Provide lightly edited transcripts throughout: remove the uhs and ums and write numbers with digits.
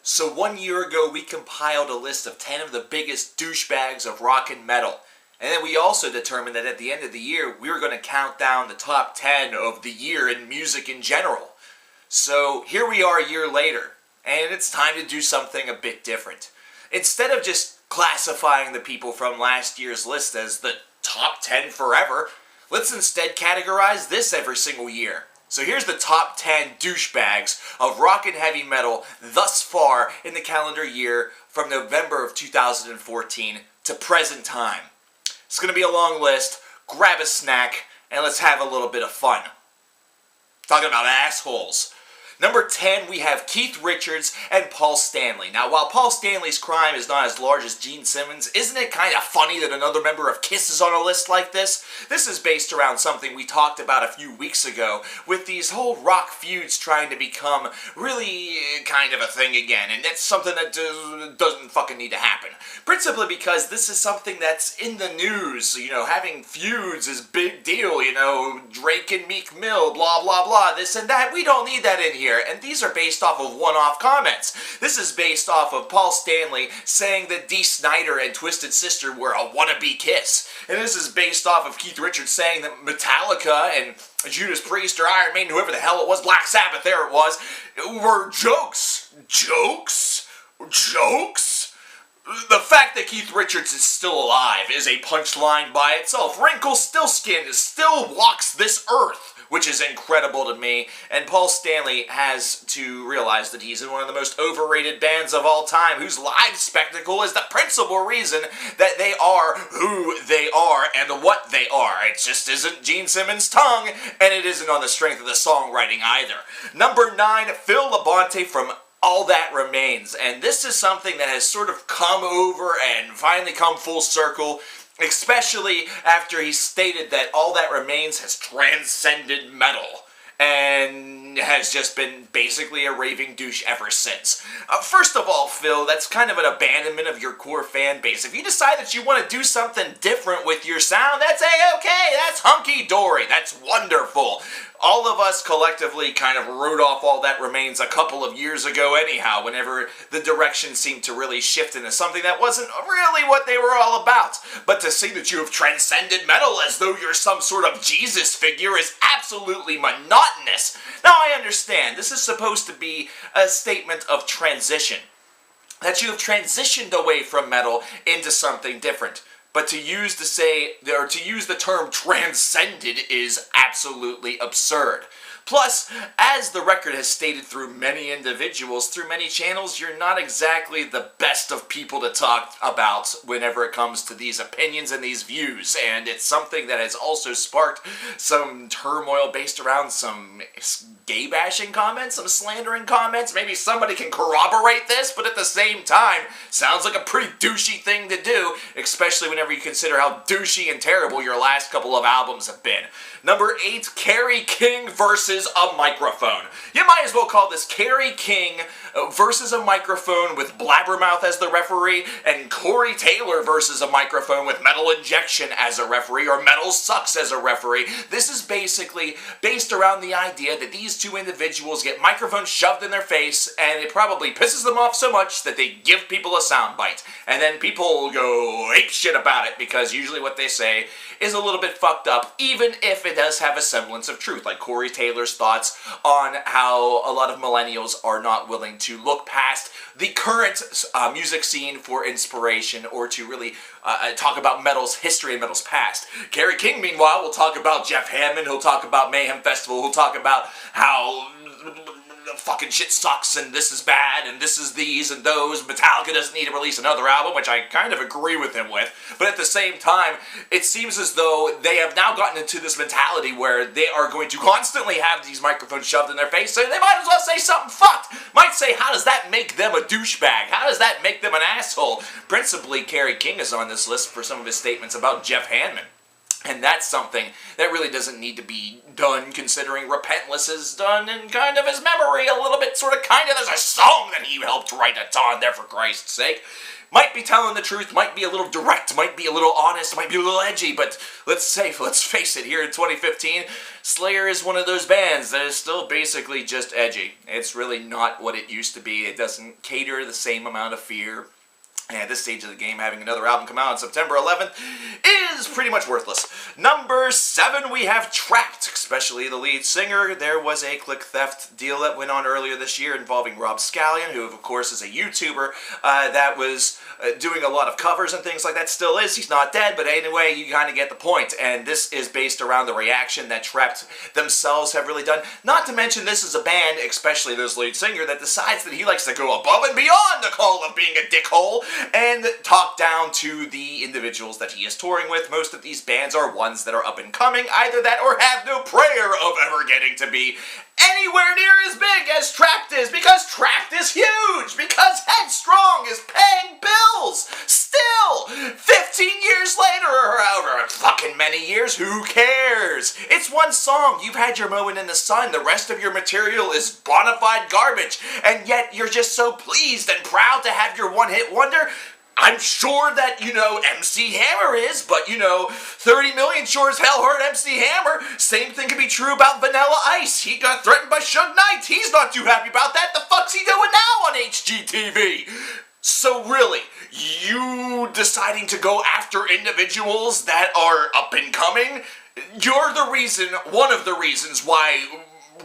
So 1 year ago, we compiled a list of 10 of the biggest douchebags of rock and metal. And then we also determined that at the end of the year, we were going to count down the top 10 of the year in music in general. So here we are a year later, and it's time to do something a bit different. Instead of just classifying the people from last year's list as the top 10 forever, let's instead categorize this every single year. So here's the top 10 douchebags of rock and heavy metal thus far in the calendar year from November of 2014 to present time. It's going to be a long list. Grab a snack and let's have a little bit of fun. Talking about assholes. Number 10, we have Keith Richards and Paul Stanley. Now, while Paul Stanley's crime is not as large as Gene Simmons, isn't it kind of funny that another member of KISS is on a list like this? This is based around something we talked about a few weeks ago, with these whole rock feuds trying to become really kind of a thing again, and that's something that doesn't fucking need to happen. Principally because this is something that's in the news. You know, having feuds is a big deal, you know, Drake and Meek Mill, blah, blah, blah, this and that. We don't need that in here. And these are based off of one-off comments. This is based off of Paul Stanley saying that Dee Snider and Twisted Sister were a wannabe KISS. And this is based off of Keith Richards saying that Metallica and Judas Priest or Iron Maiden, whoever the hell it was, Black Sabbath, there it was, were jokes. Jokes? Jokes? The fact that Keith Richards is still alive is a punchline by itself. Wrinkle still skinned, still walks this earth, which is incredible to me. And Paul Stanley has to realize that he's in one of the most overrated bands of all time, whose live spectacle is the principal reason that they are who they are and what they are. It just isn't Gene Simmons' tongue, and it isn't on the strength of the songwriting either. Number 9, Phil Labonte from All That Remains. And this is something that has sort of come over and finally come full circle, especially after he stated that All That Remains has transcended metal and has just been basically a raving douche ever since. First of all, Phil, that's kind of an abandonment of your core fan base. If you decide that you want to do something different with your sound, that's A-okay, that's hunky-dory, that's wonderful. All of us collectively kind of wrote off All That Remains a couple of years ago anyhow, whenever the direction seemed to really shift into something that wasn't really what they were all about. But to say that you have transcended metal as though you're some sort of Jesus figure is absolutely monotonous. Now I understand, this is supposed to be a statement of transition, that you have transitioned away from metal into something different. But to use the term transcended is absolutely absurd. Plus, as the record has stated through many individuals, through many channels, you're not exactly the best of people to talk about whenever it comes to these opinions and these views. And it's something that has also sparked some turmoil based around some gay bashing comments, some slandering comments. Maybe somebody can corroborate this, but at the same time, sounds like a pretty douchey thing to do, especially whenever you consider how douchey and terrible your last couple of albums have been. Number 8, Kerry King versus a microphone. You might as well call this Kerry King versus a microphone with Blabbermouth as the referee, and Corey Taylor versus a microphone with Metal Injection as a referee, or Metal Sucks as a referee. This is basically based around the idea that these two individuals get microphones shoved in their face, and it probably pisses them off so much that they give people a soundbite. And then people go apeshit about it, because usually what they say is a little bit fucked up, even if it does have a semblance of truth, like Corey Taylor's thoughts on how a lot of millennials are not willing to look past the current music scene for inspiration, or to really talk about metal's history and metal's past. Kerry King, meanwhile, will talk about Jeff Hammond, he'll talk about Mayhem Festival, he'll talk about how fucking shit sucks, and this is bad, and this is these and those. Metallica doesn't need to release another album, which I kind of agree with him with. But at the same time, it seems as though they have now gotten into this mentality where they are going to constantly have these microphones shoved in their face, so they might as well say something fucked. Might say, how does that make them a douchebag? How does that make them an asshole? Principally, Kerry King is on this list for some of his statements about Jeff Hammond. And that's something that really doesn't need to be done, considering Repentless is done in kind of his memory a little bit, sort of, kind of. There's a song that he helped write that's on there, for Christ's sake. Might be telling the truth, might be a little direct, might be a little honest, might be a little edgy, but let's face it, here in 2015, Slayer is one of those bands that is still basically just edgy. It's really not what it used to be. It doesn't cater the same amount of fear. And at this stage of the game, having another album come out on September 11th is pretty much worthless. Number 7, we have Trapped, especially the lead singer. There was a click theft deal that went on earlier this year involving Rob Scallion, who of course is a YouTuber that was doing a lot of covers and things like that. Still is. He's not dead, but anyway, you kind of get the point. And this is based around the reaction that Trapped themselves have really done. Not to mention, this is a band, especially this lead singer, that decides that he likes to go above and beyond the call of being a dickhole and talk down to the individuals that he is touring with. Most of these bands are ones that are up and coming, either that or have no prayer of ever getting to be anywhere near as big as Trapped is, because Trapped is huge, because Headstrong is paying bills. Still, 15 years later, or however fucking many years, who cares? It's one song. You've had your moment in the sun. The rest of your material is bona fide garbage, and yet you're just so pleased and proud to have your one-hit wonder. I'm sure that, MC Hammer is, but, 30 million sure as hell heard MC Hammer. Same thing can be true about Vanilla Ice. He got threatened by Suge Knight. He's not too happy about that. The fuck's he doing now on HGTV? So really, you deciding to go after individuals that are up and coming, you're the reason, one of the reasons why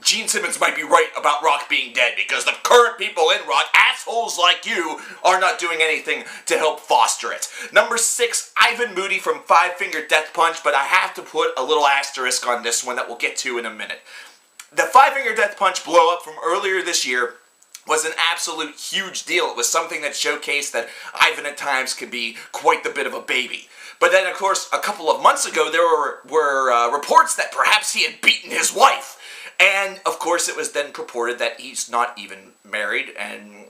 Gene Simmons might be right about rock being dead, because the current people in rock, assholes like you, are not doing anything to help foster it. Number 6, Ivan Moody from Five Finger Death Punch, but I have to put a little asterisk on this one that we'll get to in a minute. The Five Finger Death Punch blow-up from earlier this year was an absolute huge deal. It was something that showcased that Ivan at times can be quite the bit of a baby. But then, of course, a couple of months ago, there were reports that perhaps he had beaten his wife. And, of course, it was then purported that he's not even married, and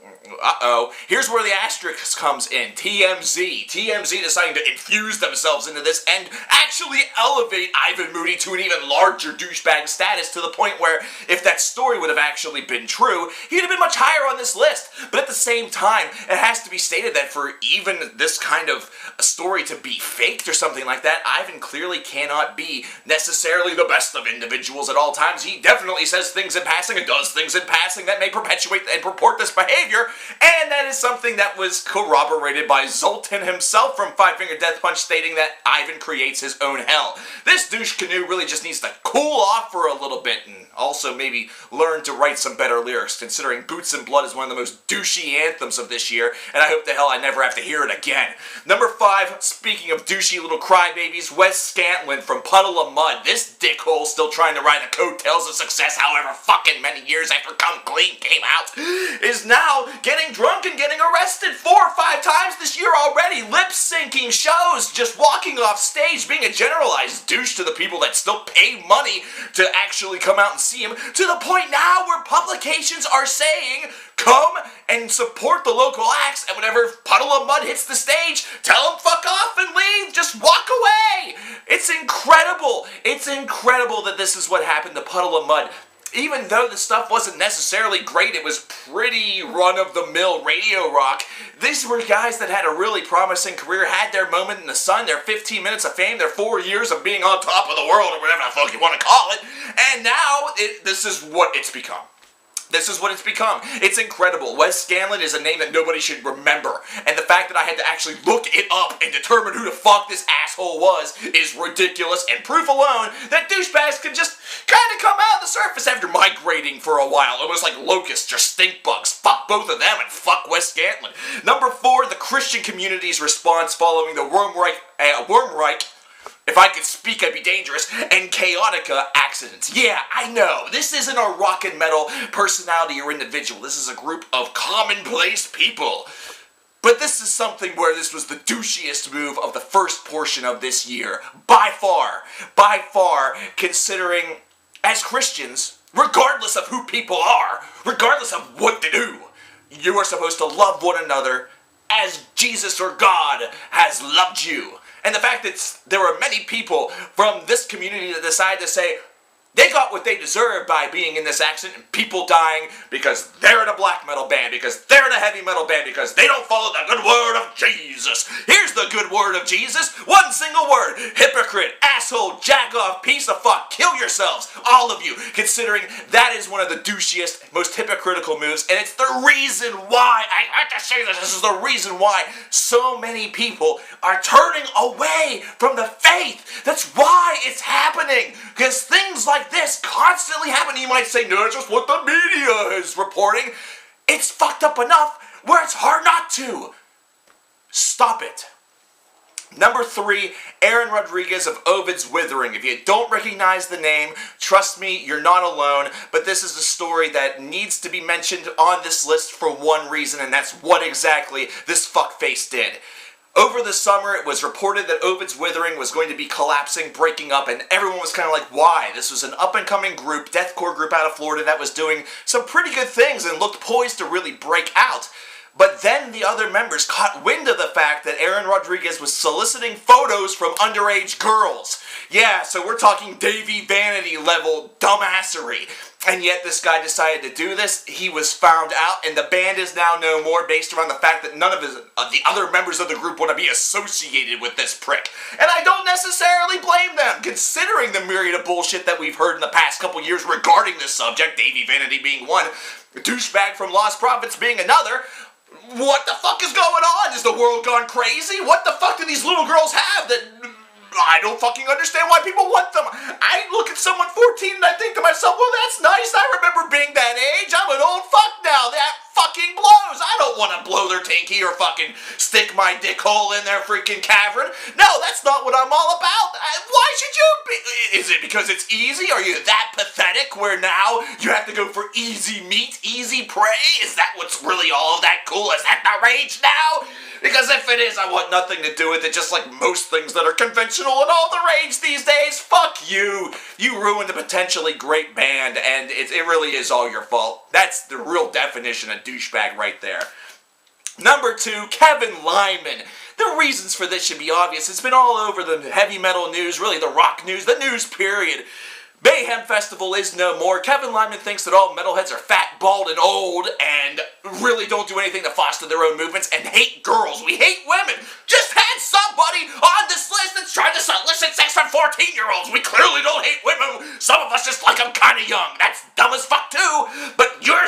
here's where the asterisk comes in. TMZ deciding to infuse themselves into this and actually elevate Ivan Moody to an even larger douchebag status, to the point where, if that story would have actually been true, he'd have been much higher on this list. But at the same time, it has to be stated that for even this kind of a story to be faked or something like that, Ivan clearly cannot be necessarily the best of individuals at all times. He definitely says things in passing and does things in passing that may perpetuate and purport this behavior, and that is something that was corroborated by Zoltan himself from Five Finger Death Punch, stating that Ivan creates his own hell. This douche canoe really just needs to cool off for a little bit, and also maybe learn to write some better lyrics, considering Boots and Blood is one of the most douchey anthems of this year, and I hope the hell I never have to hear it again. Number 5, speaking of douchey little crybabies, Wes Scantlin from Puddle of Mud. This dickhole still trying to ride the coattails of success however fucking many years after Come Clean came out, is now getting drunk and getting arrested 4 or 5 times this year already, lip-syncing shows, just walking off stage, being a generalized douche to the people that still pay money to actually come out and see him, to the point now where publications are saying, come and support the local acts, and whenever Puddle of Mud hits the stage, tell them fuck off and leave, just walk away. It's incredible. It's incredible that this is what happened to Puddle of Mud. Even though the stuff wasn't necessarily great, it was pretty run-of-the-mill radio rock. These were guys that had a really promising career, had their moment in the sun, their 15 minutes of fame, their 4 years of being on top of the world, or whatever the fuck you want to call it, and now this is what it's become. This is what it's become. It's incredible. Wes Scantlin is a name that nobody should remember. And the fact that I had to actually look it up and determine who the fuck this asshole was is ridiculous, and proof alone that douchebags can just kind of come out of the surface after migrating for a while. Almost like locusts or stink bugs. Fuck both of them and fuck Wes Scantlin. Number 4, the Christian community's response following the Wormreich, if I could speak, I'd be dangerous, and Chaotica accidents. Yeah, I know, this isn't a rock and metal personality or individual. This is a group of commonplace people. But this is something where this was the douchiest move of the first portion of this year. By far, considering, as Christians, regardless of who people are, regardless of what they do, you are supposed to love one another as Jesus or God has loved you. And the fact that there were many people from this community that decided to say, they got what they deserved by being in this accident, and people dying because they're in a black metal band, because they're in a heavy metal band, because they don't follow the good word of Jesus. Here's the good word of Jesus. One single word. Hypocrite, asshole, jack off, piece of fuck. Kill yourselves. All of you. Considering that is one of the douchiest, most hypocritical moves, and it's the reason why, I have to say this is the reason why so many people are turning away from the faith. That's why it's happening. Because things like this constantly happen. You might say, no, it's just what the media is reporting. It's fucked up enough where it's hard not to. Stop it. Number 3, Aaron Rodriguez of Ovid's Withering. If you don't recognize the name, trust me, you're not alone, but this is a story that needs to be mentioned on this list for one reason, and that's what exactly this fuckface did. Over the summer, it was reported that Ovid's Withering was going to be collapsing, breaking up, and everyone was kind of like, why? This was an up-and-coming group, deathcore group out of Florida that was doing some pretty good things and looked poised to really break out. But then the other members caught wind of the fact that Aaron Rodriguez was soliciting photos from underage girls. Yeah, so we're talking Davey Vanity level dumbassery. And yet this guy decided to do this. He was found out, and the band is now no more based around the fact that none of the other members of the group want to be associated with this prick. And I don't necessarily blame them, considering the myriad of bullshit that we've heard in the past couple years regarding this subject, Davey Vanity being one, douchebag from Lost Prophets being another. What the fuck is going on? Is the world gone crazy? What the fuck do these little girls have that I don't fucking understand why people want them? I look at someone 14 and I think to myself, well, that's nice. I remember being that age. I'm an old fuck now. That fucking blows. I don't want to blow their tinky or fucking stick my dick hole in their freaking cavern. No, that's not what I'm all about. Why should you be? Is it because it's easy? Are you that pathetic where now you have to go for easy meat, easy prey? Is that what's really all that cool? Is that the rage now? Because if it is, I want nothing to do with it, just like most things that are conventional and all the rage these days. Fuck you. You ruined a potentially great band, and it really is all your fault. That's the real definition of douchebag right there. Number 2, Kevin Lyman. The reasons for this should be obvious. It's been all over the heavy metal news, really the rock news, the news period. Mayhem Festival is no more. Kevin Lyman thinks that all metalheads are fat, bald, and old, and really don't do anything to foster their own movements, and hate girls. We hate women. Just had somebody on this list that's trying to solicit sex from 14-year-olds. We clearly don't hate women. Some of us just like them kind of young. That's dumb as fuck too, but you're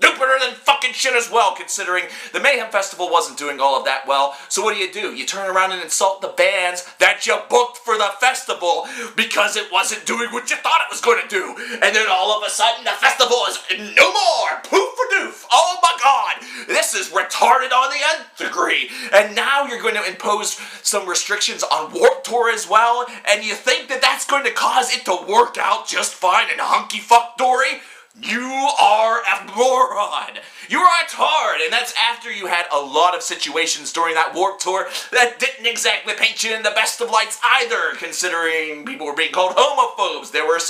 stupider than fucking shit as well, considering the Mayhem Festival wasn't doing all of that well. So what do? You turn around and insult the bands that you booked for the festival because it wasn't doing what you thought it was going to do. And then all of a sudden, the festival is no more. Poof for doof. Oh my god. This is retarded on the nth degree. And now you're going to impose some restrictions on Warped Tour as well. And you think that that's going to cause it to work out just fine in hunky fuck dory? You are a moron. You are a tard, and that's after you had a lot of situations during that Warped Tour that didn't exactly paint you in the best of lights either, considering people were being called homophobes. There were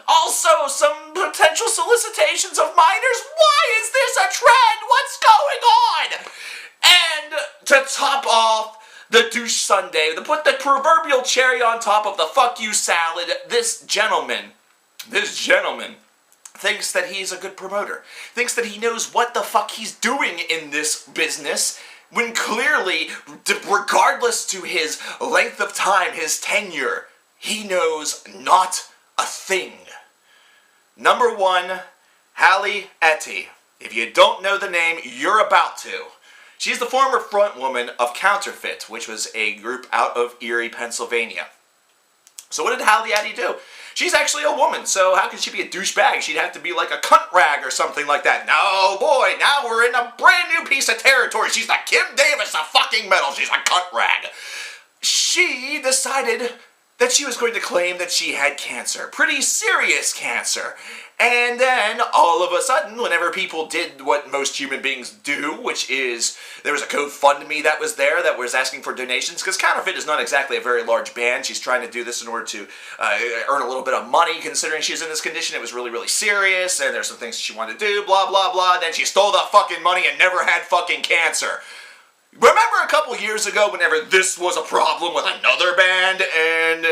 also some potential solicitations of minors. Why is this a trend? What's going on? And to top off the douche Sunday, to put the proverbial cherry on top of the fuck you salad, this gentleman thinks that he's a good promoter, thinks that he knows what the fuck he's doing in this business, when clearly, regardless to his length of time, his tenure, he knows not a thing. Number 1, Hallie Ettie. If you don't know the name, you're about to. She's the former frontwoman of Counterfeit, which was a group out of Erie, Pennsylvania. So what did Hallie Ettie do? She's actually a woman, so how can she be a douchebag? She'd have to be like a cunt rag or something like that. No, boy, now we're in a brand new piece of territory. She's the Kim Davis of fucking metal. She's a cunt rag. She decided that she was going to claim that she had cancer. Pretty serious cancer. And then, all of a sudden, whenever people did what most human beings do, which is, there was a GoFundMe that was there that was asking for donations, because Counterfeit is not exactly a very large band. She's trying to do this in order to earn a little bit of money, considering she's in this condition. It was really, really serious, and there's some things she wanted to do, blah, blah, blah. Then she stole the fucking money and never had fucking cancer. Remember a couple years ago whenever this was a problem with another band, and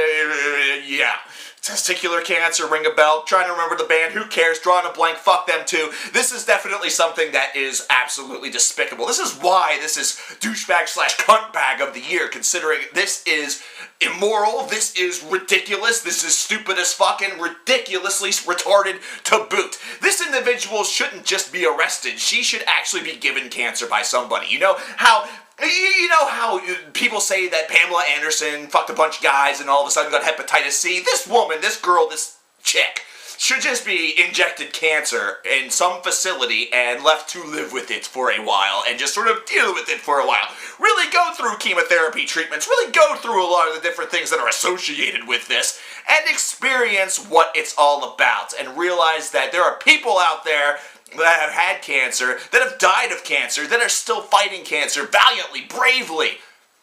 yeah. Testicular cancer, ring a bell, trying to remember the band, who cares, drawing a blank, fuck them too. This is definitely something that is absolutely despicable. This is why this is douchebag / cuntbag of the year, considering this is immoral, this is ridiculous, this is stupid as fuck, and ridiculously retarded to boot. This individual shouldn't just be arrested, she should actually be given cancer by somebody. You know how people say that Pamela Anderson fucked a bunch of guys and all of a sudden got hepatitis C? This woman, this girl, this chick should just be injected cancer in some facility and left to live with it for a while and just sort of deal with it for a while. Really go through chemotherapy treatments, really go through a lot of the different things that are associated with this and experience what it's all about and realize that there are people out there that have had cancer, that have died of cancer, that are still fighting cancer valiantly, bravely,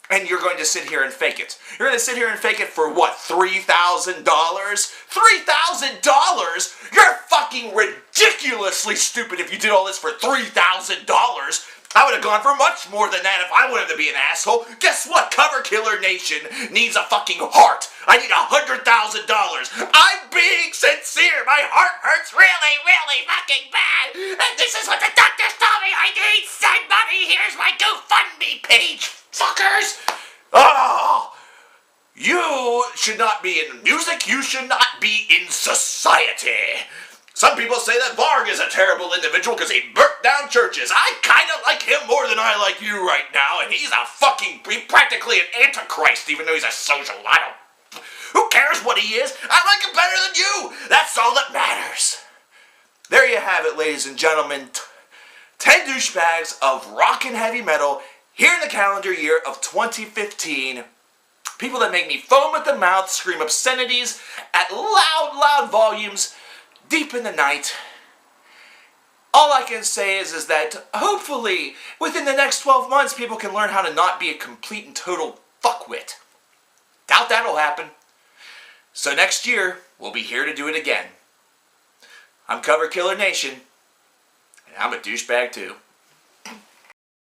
and you're going to sit here and fake it. You're going to sit here and fake it for what, $3,000? $3,000? You're fucking ridiculously stupid if you did all this for $3,000. I would have gone for much more than that if I wanted to be an asshole. Guess what? Cover Killer Nation needs a fucking heart. I need $100,000. I'm being sincere. My heart hurts really, really fucking bad. And this is what the doctors told me I need. Send money. Here's my GoFundMe page, fuckers. Oh, you should not be in music. You should not be in society. Some people say that Varg is a terrible individual because he burnt down churches. I kind of like him more than I like you right now, and he's practically an antichrist, even though he's a socialite. Who cares what he is? I like him better than you. That's all that matters. There you have it, ladies and gentlemen. 10 douchebags of rock and heavy metal here in the calendar year of 2015. People that make me foam at the mouth, scream obscenities at loud, loud volumes, deep in the night. All I can say is that hopefully within the next 12 months people can learn how to not be a complete and total fuckwit. Doubt that'll happen. So next year we'll be here to do it again. I'm Cover Killer Nation, and I'm a douchebag too.